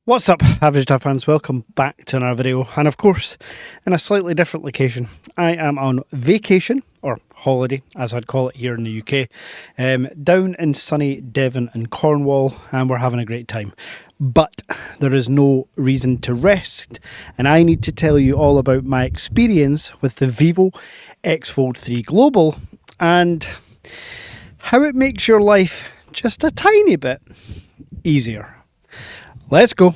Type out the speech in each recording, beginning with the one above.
What's up, Average Dad fans? Welcome back to another video, and of course, in a slightly different location. I am on vacation, or holiday, as I'd call it here in the UK, down in sunny Devon and Cornwall, and we're having a great time. But there is no reason to rest, and I need to tell you all about my experience with the Vivo X Fold 3 Global, and how it makes your life just a tiny bit easier. Let's go.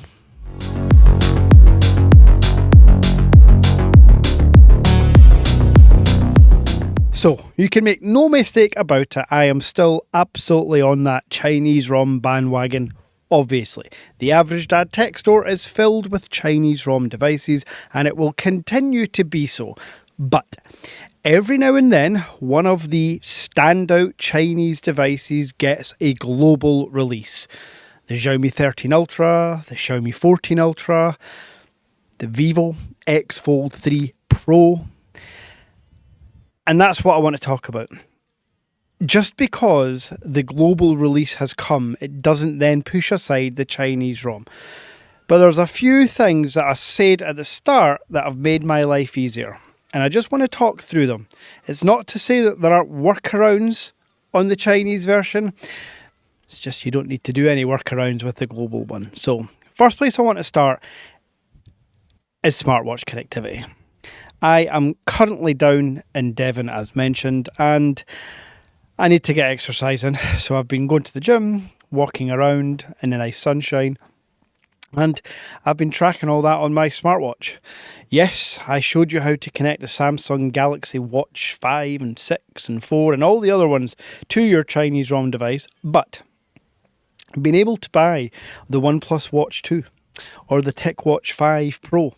So, you can make no mistake about it, I am still absolutely on that Chinese ROM bandwagon, obviously. The Average Dad Tech Store is filled with Chinese ROM devices, and it will continue to be so. But every now and then, one of the standout Chinese devices gets a global release. The Xiaomi 13 Ultra, the Xiaomi 14 Ultra, the Vivo X Fold 3 Pro. And that's what I want to talk about. Just because the global release has come, it doesn't then push aside the Chinese ROM. But there's a few things that I said at the start that have made my life easier. And I just want to talk through them. It's not to say that there aren't workarounds on the Chinese version. It's just you don't need to do any workarounds with the global one. So, first place I want to start is smartwatch connectivity. I am currently down in Devon, as mentioned, and I need to get exercise in. So I've been going to the gym, walking around in the nice sunshine, and I've been tracking all that on my smartwatch. Yes, I showed you how to connect the Samsung Galaxy Watch 5 and 6 and 4 and all the other ones to your Chinese ROM device, but being able to buy the OnePlus Watch 2 or the TicWatch 5 Pro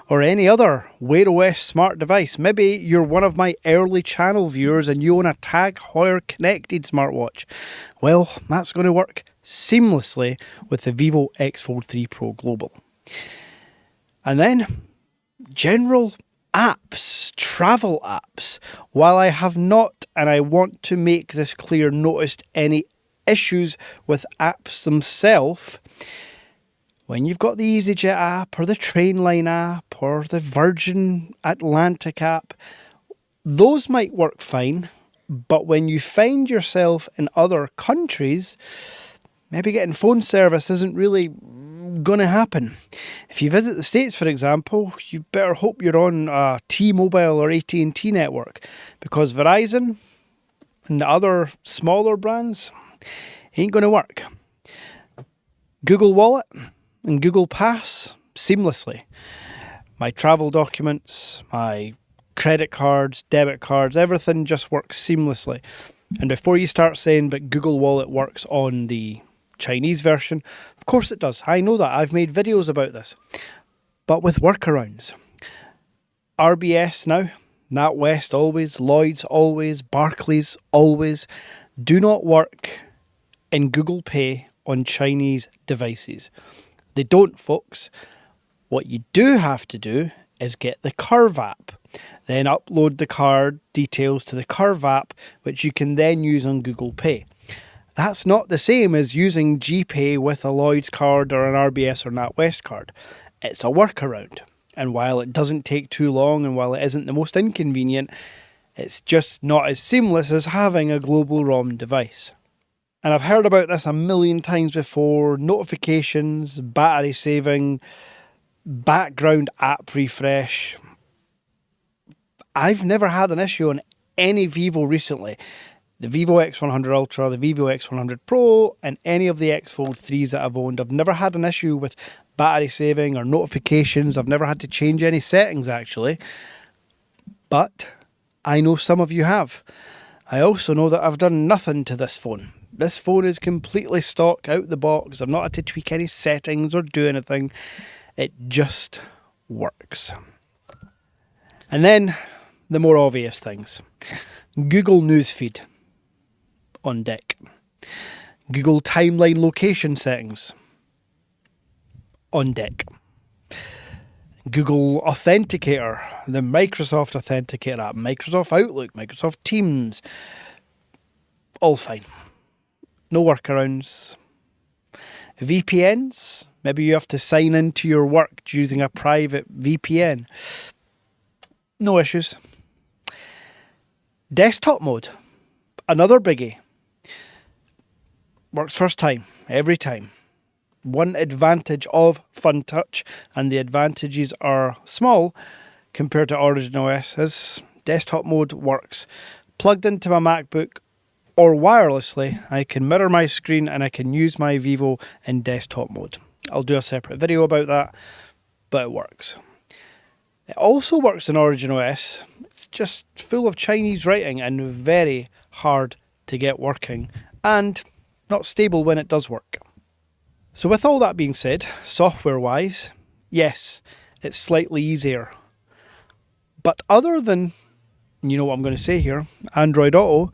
or any other Wear OS smart device. Maybe you're one of my early channel viewers and you own a Tag Heuer connected smartwatch. Well, that's going to work seamlessly with the Vivo X Fold 3 Pro Global. And then general apps, travel apps. While I have not, and I want to make this clear, noticed any issues with apps themselves, when you've got the EasyJet app or the Trainline app or the Virgin Atlantic app, those might work fine, but when you find yourself in other countries, maybe getting phone service isn't really going to happen. If you visit the States, for example, you better hope you're on a T-Mobile or AT&T network, because Verizon and the other smaller brands ain't going to work. Google Wallet and Google Pass seamlessly. My travel documents, my credit cards, debit cards, everything just works seamlessly. And before you start saying, but Google Wallet works on the Chinese version, of course it does. I know that. I've made videos about this. But with workarounds. RBS now, NatWest always, Lloyds always, Barclays always, do not work in Google Pay on Chinese devices. They don't, folks. What you do have to do is get the Curve app, then upload the card details to the Curve app, which you can then use on Google Pay. That's not the same as using GPay with a Lloyds card or an RBS or NatWest card. It's a workaround. And while it doesn't take too long and while it isn't the most inconvenient, it's just not as seamless as having a global ROM device. And I've heard about this a million times before. Notifications, battery saving, background app refresh. I've never had an issue on any Vivo recently. The Vivo X100 Ultra, the Vivo X100 Pro, and any of the X Fold 3s that I've owned. I've never had an issue with battery saving or notifications. I've never had to change any settings, actually. But I know some of you have. I also know that I've done nothing to this phone. This phone is completely stock out the box. I've not had to tweak any settings or do anything. It just works. And then the more obvious things. Google Newsfeed on deck. Google Timeline location settings on deck. Google Authenticator, the Microsoft Authenticator app, Microsoft Outlook, Microsoft Teams, all fine. No workarounds. VPNs, Maybe you have to sign into your work using a private VPN. No issues. Desktop mode, another biggie. Works first time, every time. One advantage of FunTouch, and the advantages are small compared to Origin OS, is desktop mode works. Plugged into my MacBook or wirelessly, I can mirror my screen and I can use my Vivo in desktop mode. I'll do a separate video about that, but it works. It also works in Origin OS. It's just full of Chinese writing and very hard to get working, and not stable when it does work. So with all that being said, software-wise, yes, it's slightly easier. But other than, you know what I'm going to say here, Android Auto,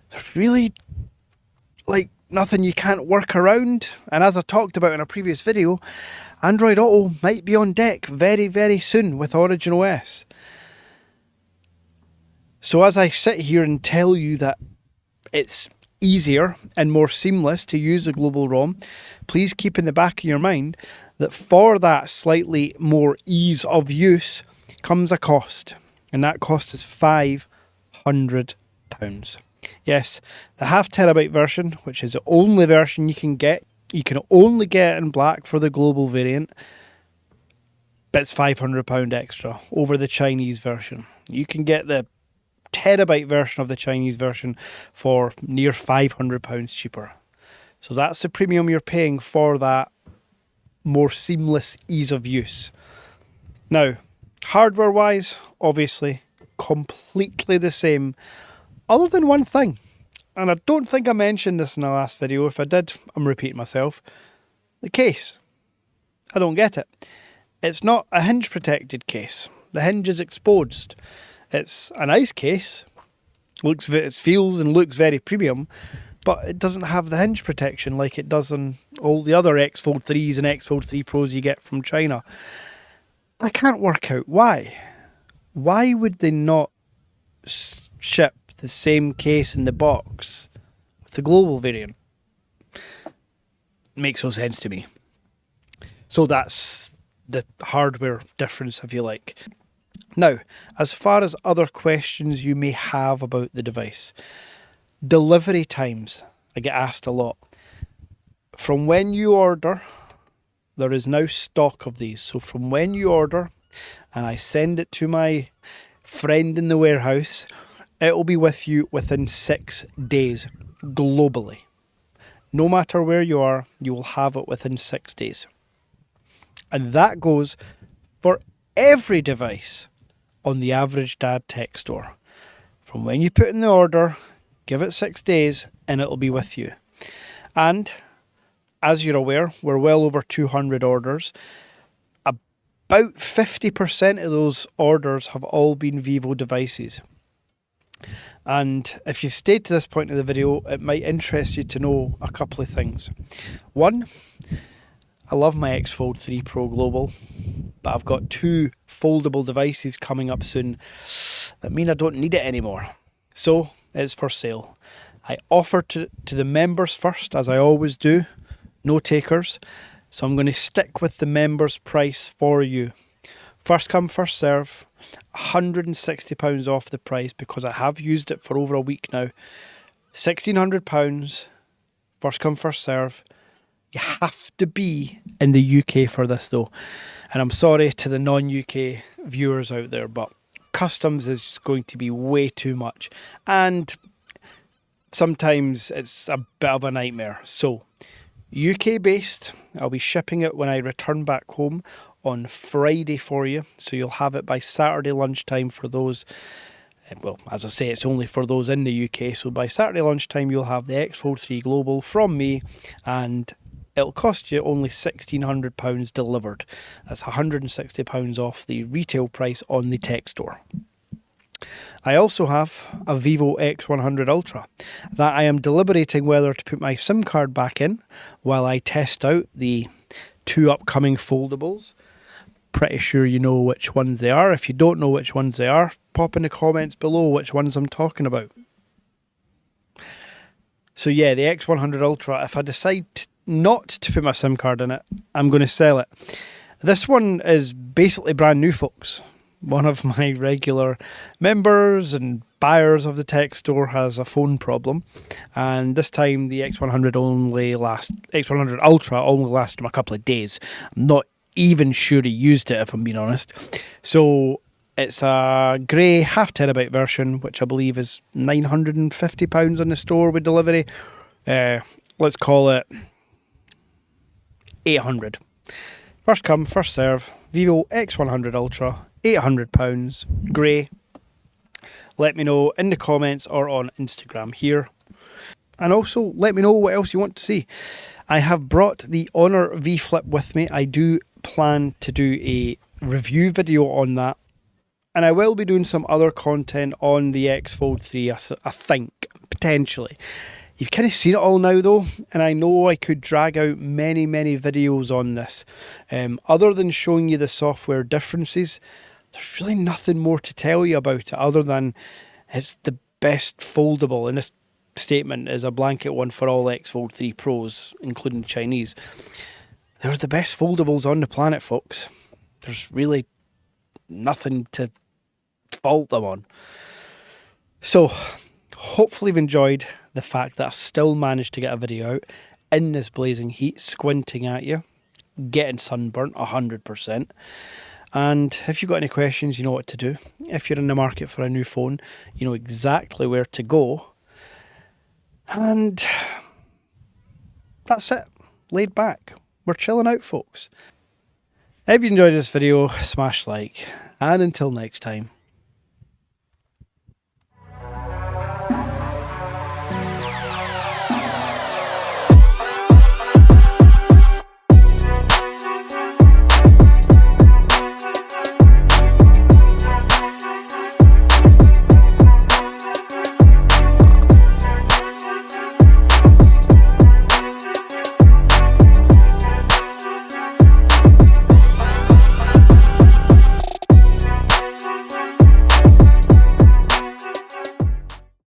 there's really like nothing you can't work around. And as I talked about in a previous video, Android Auto might be on deck very, very soon with Origin OS. So as I sit here and tell you that it's easier and more seamless to use the global ROM, please keep in the back of your mind that for that slightly more ease of use comes a cost, and that cost is £500. Yes, the 0.5 terabyte version, which is the only version you can only get in black for the global variant, but it's £500 extra over the Chinese version. You can get the terabyte version of the Chinese version for near £500 cheaper. So that's the premium you're paying for that more seamless ease of use. Now, hardware wise, obviously, completely the same, other than one thing. And I don't think I mentioned this in the last video. If I did, I'm repeating myself. The case. I don't get it. It's not a hinge protected case. The hinge is exposed. It's a nice case. It feels and looks very premium, but it doesn't have the hinge protection like it does on all the other X Fold 3s and X Fold 3 Pros you get from China. I can't work out why. Why would they not ship the same case in the box with the global variant? Makes no sense to me. So that's the hardware difference, if you like. Now, as far as other questions you may have about the device, delivery times, I get asked a lot. From when you order, there is now stock of these. So from when you order and I send it to my friend in the warehouse, it will be with you within 6 days globally. No matter where you are, you will have it within 6 days. And that goes for every device on the Average Dad Tech Store. From when you put in the order, give it 6 days and it'll be with you. And as you're aware, we're well over 200 orders. About 50% of those orders have all been Vivo devices. And if you've stayed to this point of the video, it might interest you to know a couple of things. One, I love my X Fold 3 Pro Global, but I've got 2 foldable devices coming up soon that mean I don't need it anymore. So it's for sale. I offer to the members first, as I always do. No takers. So I'm going to stick with the members price for you. First come, first serve. £160 off the price because I have used it for over a week now. £1,600. First come, first serve. You have to be in the UK for this though. And I'm sorry to the non-UK viewers out there, but customs is going to be way too much. And sometimes it's a bit of a nightmare. So, UK based, I'll be shipping it when I return back home on Friday for you. So you'll have it by Saturday lunchtime for those. Well, as I say, it's only for those in the UK. So by Saturday lunchtime, you'll have the X Fold 3 Global from me, and it'll cost you only £1,600 delivered. That's £160 off the retail price on the tech store. I also have a Vivo X100 Ultra that I am deliberating whether to put my SIM card back in while I test out the 2 upcoming foldables. Pretty sure you know which ones they are. If you don't know which ones they are, pop in the comments below which ones I'm talking about. So yeah, the X100 Ultra, if I decide not to put my SIM card in it. I'm going to sell it. This one is basically brand new, folks. One of my regular members and buyers of the tech store has a phone problem, and this time the X100 Ultra only lasted him a couple of days. I'm not even sure he used it, if I'm being honest. So it's a grey half terabyte version, which I believe is £950 in the store with delivery. Let's call it 800. First come, first serve. Vivo X100 Ultra, £800, grey. Let me know in the comments or on Instagram here. And also, let me know what else you want to see. I have brought the Honor V Flip with me. I do plan to do a review video on that. And I will be doing some other content on the X Fold 3, I think, potentially. You've kind of seen it all now though, and I know I could drag out many videos on this. Other than showing you the software differences, there's really nothing more to tell you about it other than it's the best foldable, and this statement is a blanket one for all X Fold 3 Pros, including the Chinese. They're the best foldables on the planet, folks. There's really nothing to fault them on. So, hopefully you've enjoyed the fact that I've still managed to get a video out in this blazing heat, squinting at you, getting sunburnt 100%. And if you've got any questions, you know what to do. If you're in the market for a new phone, you know exactly where to go. And that's it. Laid back. We're chilling out, folks. If you enjoyed this video, smash like. And until next time.